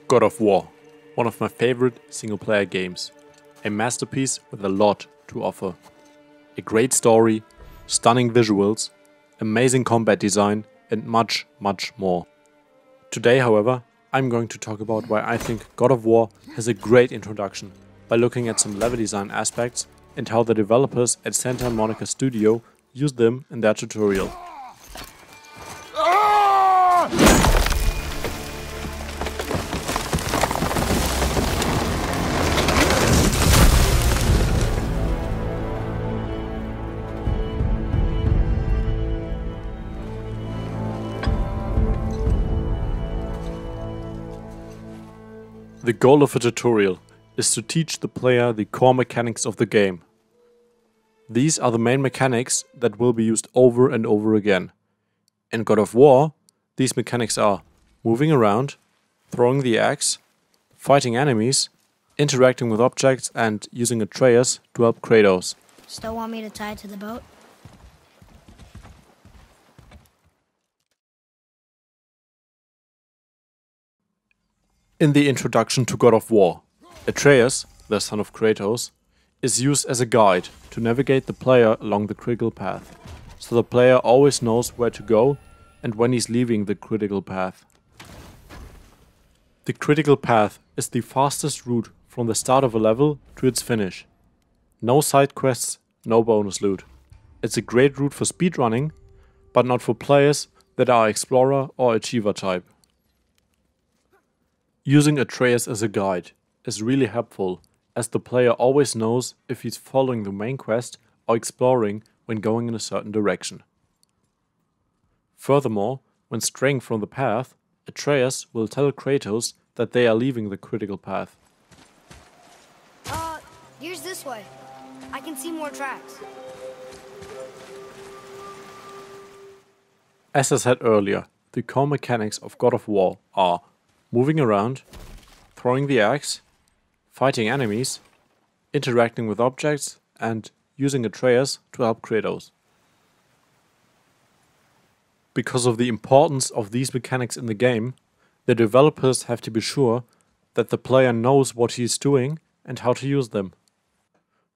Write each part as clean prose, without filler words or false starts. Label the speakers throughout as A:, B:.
A: God of War, one of my favorite single-player games. A masterpiece with a lot to offer. A great story, stunning visuals, amazing combat design and much, much more. Today, however, I'm going to talk about why I think God of War has a great introduction by looking at some level design aspects and how the developers at Santa Monica Studio used them in their tutorial. The goal of a tutorial is to teach the player the core mechanics of the game. These are the main mechanics that will be used over and over again. In God of War, these mechanics are moving around, throwing the axe, fighting enemies, interacting with objects and using Atreus to help Kratos.
B: Still want me to tie it to the boat?
A: In the introduction to God of War, Atreus, the son of Kratos, is used as a guide to navigate the player along the critical path, so the player always knows where to go and when he's leaving the critical path. The critical path is the fastest route from the start of a level to its finish. No side quests, no bonus loot. It's a great route for speedrunning, but not for players that are explorer or achiever type. Using Atreus as a guide is really helpful, as the player always knows if he's following the main quest or exploring when going in a certain direction. Furthermore, when straying from the path, Atreus will tell Kratos that they are leaving the critical path.
B: Here's this way. I can see more tracks.
A: As I said earlier, the core mechanics of God of War are moving around, throwing the axe, fighting enemies, interacting with objects, and using Atreus to help Kratos. Because of the importance of these mechanics in the game, the developers have to be sure that the player knows what he is doing and how to use them.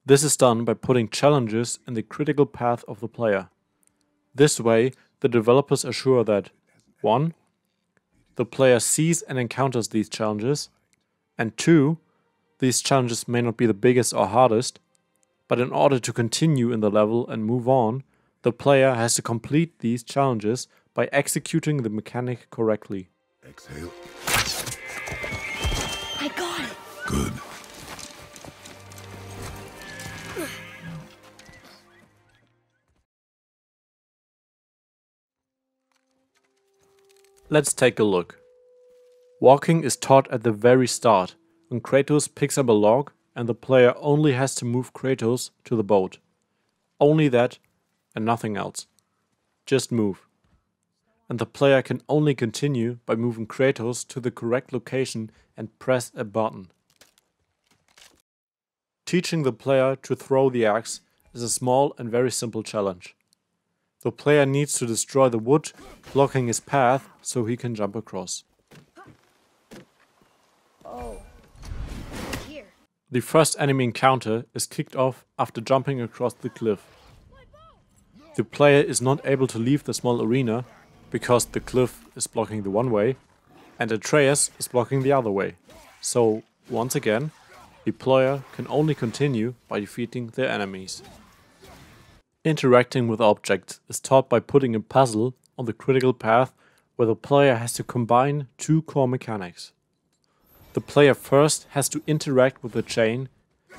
A: This is done by putting challenges in the critical path of the player. This way, the developers assure that 1. The player sees and encounters these challenges, and 2. These challenges may not be the biggest or hardest, but in order to continue in the level and move on, the player has to complete these challenges by executing the mechanic correctly.
C: Exhale.
B: I got it!
C: Good.
A: Let's take a look. Walking is taught at the very start, when Kratos picks up a log and the player only has to move Kratos to the boat. Only that and nothing else. Just move. And the player can only continue by moving Kratos to the correct location and press a button. Teaching the player to throw the axe is a small and very simple challenge. The player needs to destroy the wood, blocking his path so he can jump across.
B: Oh, here.
A: The first enemy encounter is kicked off after jumping across the cliff. The player is not able to leave the small arena because the cliff is blocking the one way and Atreus is blocking the other way. So, once again, the player can only continue by defeating their enemies. Interacting with objects is taught by putting a puzzle on the critical path where the player has to combine two core mechanics. The player first has to interact with the chain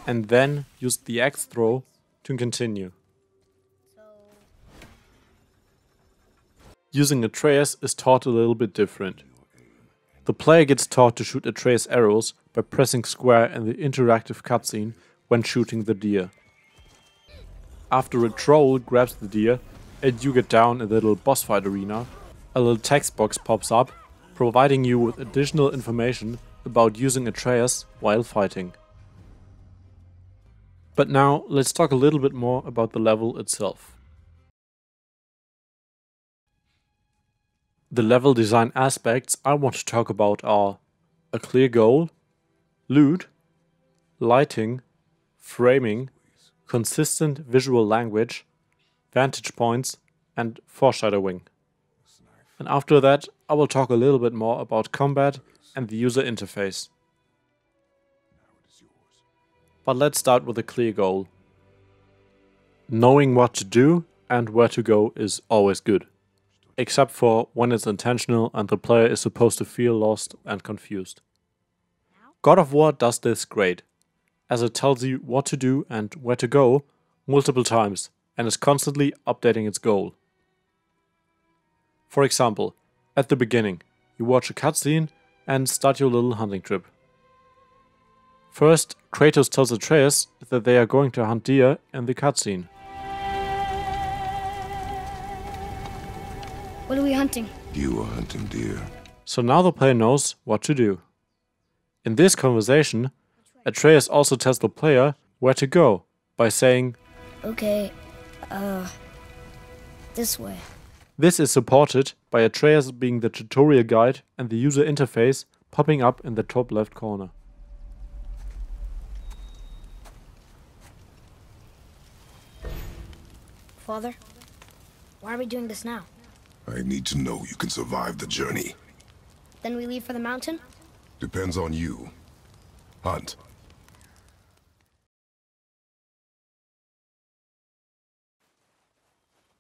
A: and then use the axe throw to continue. Using Atreus is taught a little bit different. The player gets taught to shoot Atreus arrows by pressing square in the interactive cutscene when shooting the deer. After a troll grabs the deer and you get down in the little boss fight arena, a little text box pops up, providing you with additional information about using Atreus while fighting. But now let's talk a little bit more about the level itself. The level design aspects I want to talk about are a clear goal, loot, lighting, framing, consistent visual language, vantage points, and foreshadowing. And after that, I will talk a little bit more about combat and the user interface. But let's start with a clear goal. Knowing what to do and where to go is always good, except for when it's intentional and the player is supposed to feel lost and confused. God of War does this great, as it tells you what to do and where to go multiple times and is constantly updating its goal. For example, at the beginning, you watch a cutscene and start your little hunting trip. First, Kratos tells Atreus that they are going to hunt deer in the cutscene.
B: What are we hunting?
C: You are hunting deer.
A: So now the player knows what to do. In this conversation, Atreus also tells the player where to go by saying,
B: Okay, this way.
A: this is supported by Atreus being the tutorial guide and the user interface popping up in the top left corner.
B: Father, why are we doing this now?
C: I need to know you can survive the journey.
B: Then we leave for the mountain?
C: Depends on you. Hunt.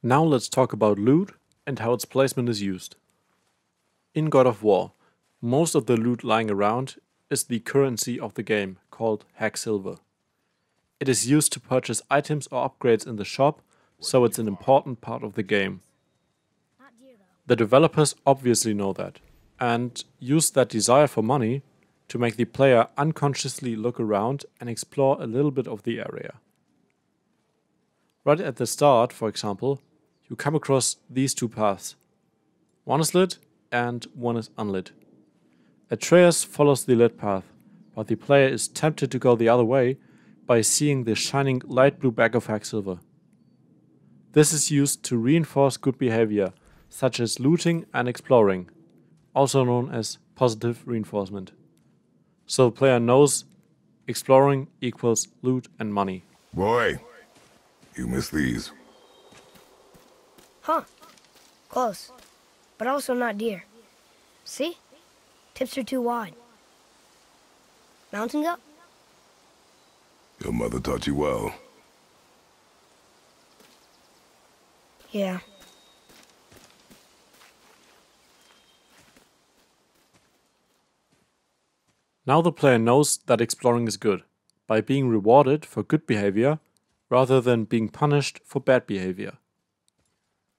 A: Now let's talk about loot and how its placement is used. In God of War, most of the loot lying around is the currency of the game, called Hack Silver. It is used to purchase items or upgrades in the shop, so it's an important part of the game. The developers obviously know that, and use that desire for money to make the player unconsciously look around and explore a little bit of the area. Right at the start, for example, you come across these two paths. One is lit and one is unlit. Atreus follows the lit path, but the player is tempted to go the other way by seeing the shining light blue bag of Hack Silver. This is used to reinforce good behavior, such as looting and exploring, also known as positive reinforcement. So the player knows exploring equals loot and money.
C: Boy, you missed these.
B: Huh. Close. But also not deer. See? Tips are too wide. Mountain goat?
C: Your mother taught you well.
B: Yeah.
A: Now the player knows that exploring is good, by being rewarded for good behavior rather than being punished for bad behavior.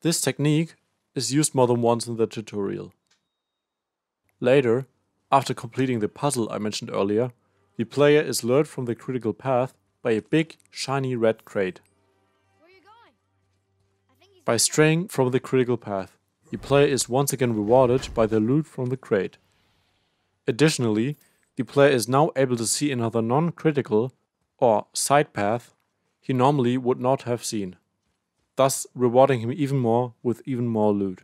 A: This technique is used more than once in the tutorial. Later, after completing the puzzle I mentioned earlier, the player is lured from the critical path by a big, shiny red crate.
B: Where are you going?
A: By straying from the critical path, the player is once again rewarded by the loot from the crate. Additionally, the player is now able to see another non-critical or side path he normally would not have seen, thus rewarding him even more with even more loot.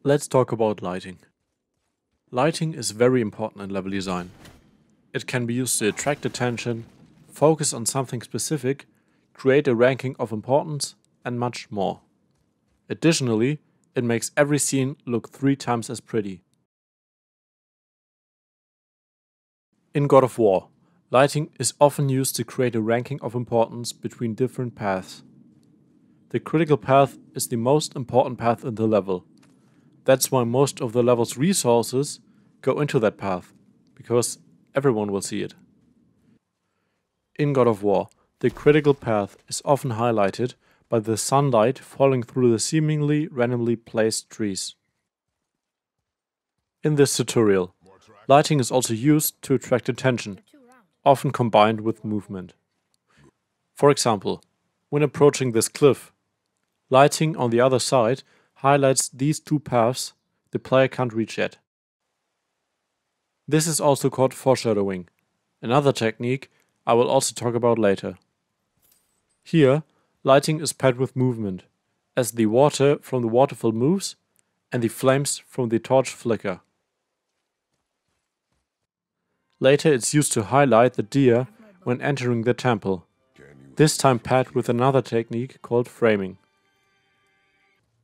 A: Let's talk about lighting. Lighting is very important in level design. It can be used to attract attention, focus on something specific, create a ranking of importance, and much more. Additionally, it makes every scene look 3 times as pretty. In God of War, lighting is often used to create a ranking of importance between different paths. The critical path is the most important path in the level. That's why most of the level's resources go into that path, because everyone will see it. In God of War, the critical path is often highlighted by the sunlight falling through the seemingly randomly placed trees. In this tutorial, lighting is also used to attract attention, often combined with movement. For example, when approaching this cliff, lighting on the other side highlights these 2 paths the player can't reach yet. This is also called foreshadowing, another technique I will also talk about later. Here, lighting is paired with movement, as the water from the waterfall moves and the flames from the torch flicker. Later it's used to highlight the deer when entering the temple, this time paired with another technique called framing.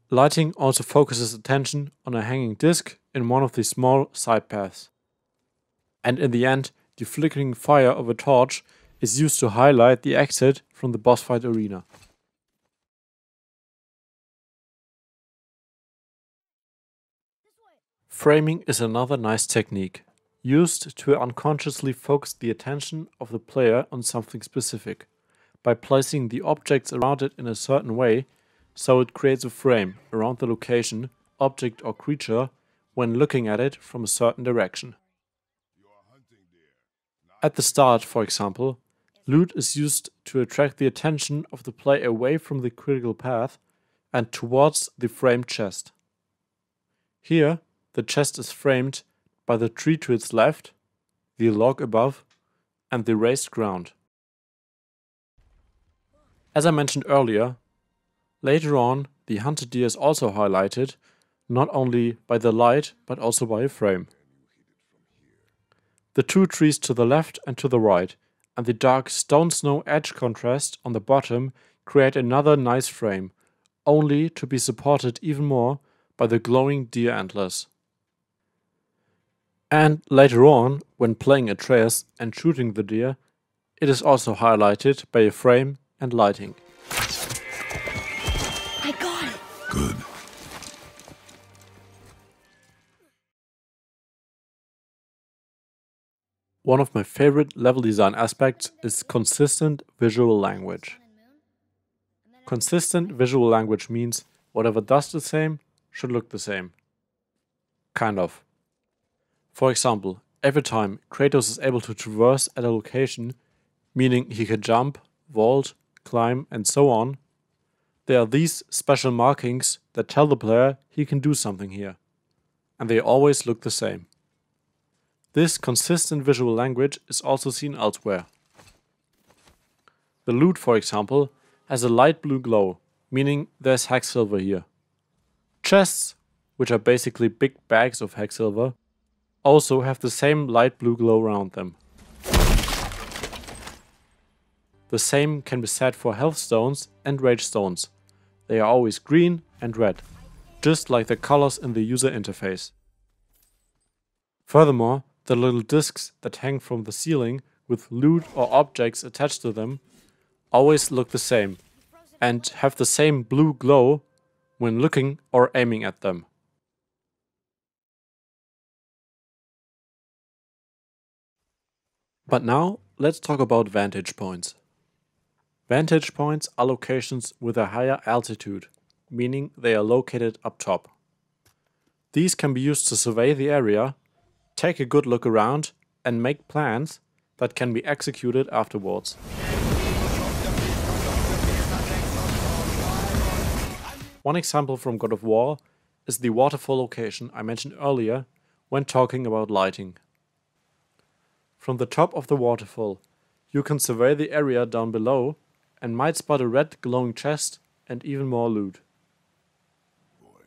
A: Lighting also focuses attention on a hanging disc in one of the small side paths. And in the end, the flickering fire of a torch is used to highlight the exit from the boss fight arena. Framing is another nice technique, used to unconsciously focus the attention of the player on something specific, by placing the objects around it in a certain way, so it creates a frame around the location, object or creature when looking at it from a certain direction. At the start, for example, loot is used to attract the attention of the player away from the critical path and towards the framed chest. Here, the chest is framed by the tree to its left, the log above, and the raised ground. As I mentioned earlier, later on the hunted deer is also highlighted, not only by the light but also by a frame. The two trees to the left and to the right, and the dark stone-snow edge contrast on the bottom create another nice frame, only to be supported even more by the glowing deer antlers. And later on, when playing Atreus and shooting the deer, it is also highlighted by a frame and lighting.
B: I got it!
C: Good.
A: One of my favorite level design aspects is consistent visual language. Consistent visual language means whatever does the same should look the same. Kind of. For example, every time Kratos is able to traverse at a location, meaning he can jump, vault, climb, and so on, there are these special markings that tell the player he can do something here. And they always look the same. This consistent visual language is also seen elsewhere. The loot, for example, has a light blue glow, meaning there's hexsilver here. Chests, which are basically big bags of hexsilver, also have the same light blue glow around them. The same can be said for health stones and rage stones. They are always green and red, just like the colors in the user interface. Furthermore, the little discs that hang from the ceiling with loot or objects attached to them always look the same and have the same blue glow when looking or aiming at them. But now let's talk about vantage points. Vantage points are locations with a higher altitude, meaning they are located up top. These can be used to survey the area, take a good look around, and make plans that can be executed afterwards. One example from God of War is the waterfall location I mentioned earlier when talking about lighting. From the top of the waterfall, you can survey the area down below and might spot a red glowing chest and even more loot.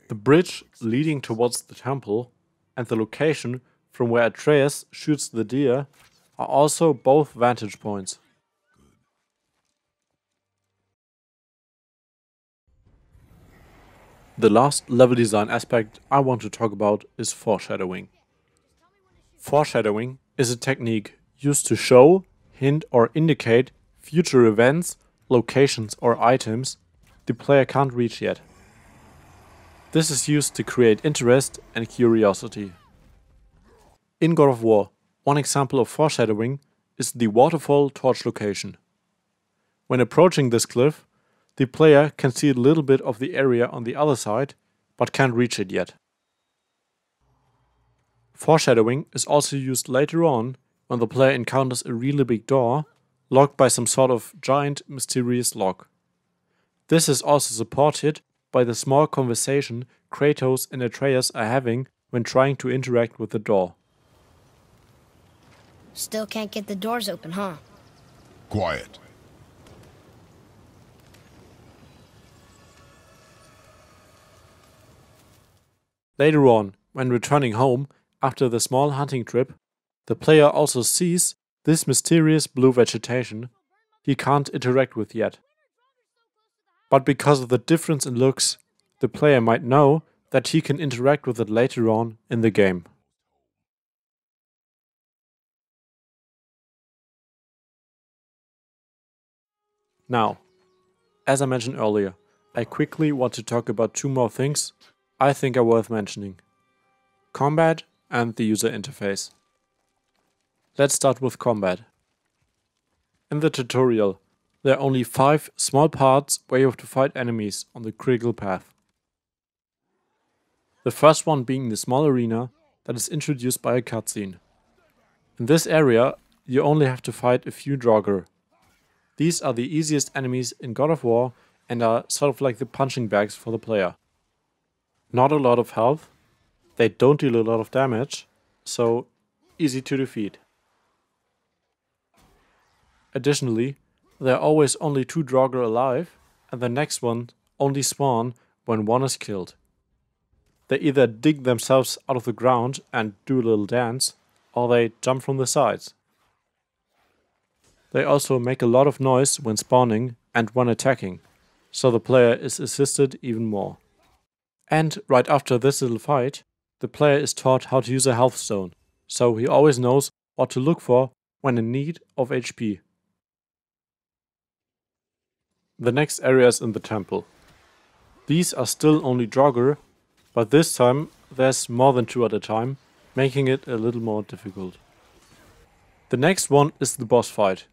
A: The bridge leading towards the temple and the location from where Atreus shoots the deer are also both vantage points. The last level design aspect I want to talk about is foreshadowing. Foreshadowing is a technique used to show, hint or indicate future events, locations or items the player can't reach yet. This is used to create interest and curiosity. In God of War, one example of foreshadowing is the waterfall torch location. When approaching this cliff, the player can see a little bit of the area on the other side, but can't reach it yet. Foreshadowing is also used later on when the player encounters a really big door, locked by some sort of giant mysterious lock. This is also supported by the small conversation Kratos and Atreus are having when trying to interact with the door.
B: Still can't get the doors open, huh?
C: Quiet.
A: Later on, when returning home after the small hunting trip, the player also sees this mysterious blue vegetation he can't interact with yet. But because of the difference in looks, the player might know that he can interact with it later on in the game. Now, as I mentioned earlier, I quickly want to talk about two more things I think are worth mentioning: combat and the user interface. Let's start with combat. In the tutorial, there are only 5 small parts where you have to fight enemies on the critical path. The first one being the small arena that is introduced by a cutscene. In this area, you only have to fight a few Draugr. These are the easiest enemies in God of War and are sort of like the punching bags for the player. Not a lot of health, they don't deal a lot of damage, so easy to defeat. Additionally, there are always only 2 Draugr alive, and the next one only spawn when one is killed. They either dig themselves out of the ground and do a little dance, or they jump from the sides. They also make a lot of noise when spawning and when attacking, so the player is assisted even more. And right after this little fight, the player is taught how to use a health stone, so he always knows what to look for when in need of HP. The next area is in the temple. These are still only Draugr, but this time there's more than 2 at a time, making it a little more difficult. The next one is the boss fight.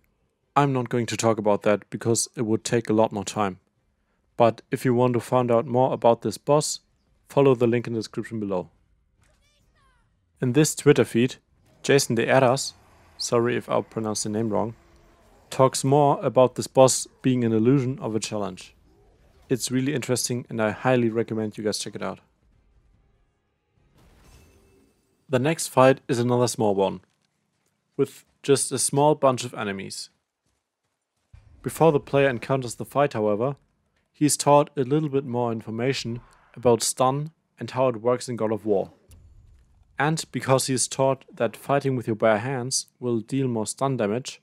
A: I'm not going to talk about that because it would take a lot more time. But if you want to find out more about this boss, follow the link in the description below. In this Twitter feed, Jason de Eras, sorry if I pronounced the name wrong, talks more about this boss being an illusion of a challenge. It's really interesting and I highly recommend you guys check it out. The next fight is another small one, with just a small bunch of enemies. Before the player encounters the fight, however, he is taught a little bit more information about stun and how it works in God of War. And because he is taught that fighting with your bare hands will deal more stun damage,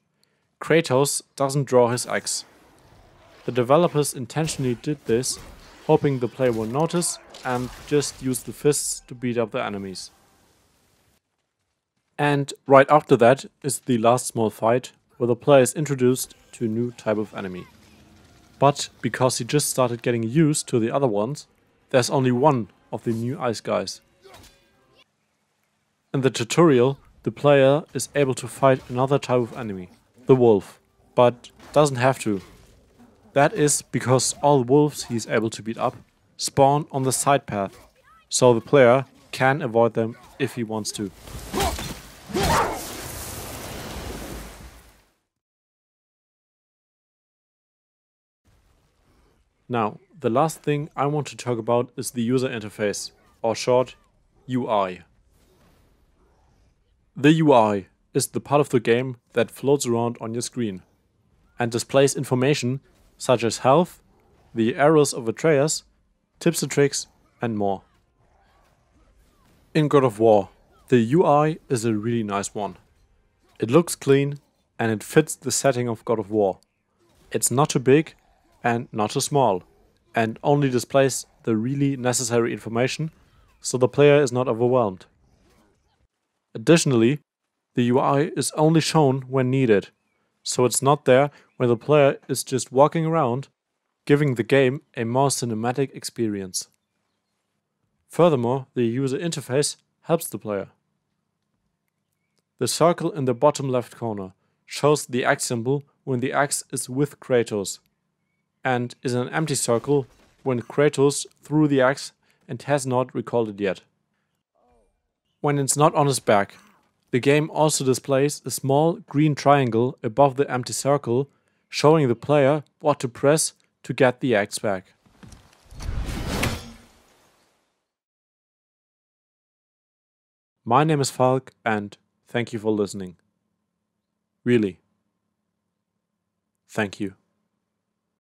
A: Kratos doesn't draw his axe. The developers intentionally did this, hoping the player will notice and just use the fists to beat up the enemies. And right after that is the last small fight, where the player is introduced to a new type of enemy. But because he just started getting used to the other ones, there's only one of the new ice guys. In the tutorial, the player is able to fight another type of enemy, the wolf, but doesn't have to. That is because all wolves he is able to beat up spawn on the side path, so the player can avoid them if he wants to. Now, the last thing I want to talk about is the user interface, or short, UI. The UI is the part of the game that floats around on your screen and displays information such as health, the arrows of Atreus, tips and tricks, and more. In God of War, the UI is a really nice one. It looks clean and it fits the setting of God of War. It's not too big and not too small, and only displays the really necessary information so the player is not overwhelmed. Additionally, the UI is only shown when needed, so it's not there when the player is just walking around, giving the game a more cinematic experience. Furthermore, the user interface helps the player. The circle in the bottom left corner shows the axe symbol when the axe is with Kratos, and is an empty circle when Kratos threw the axe and has not recalled it yet. When it's not on his back, the game also displays a small green triangle above the empty circle, showing the player what to press to get the axe back. My name is Falk and thank you for listening. Really. Thank you.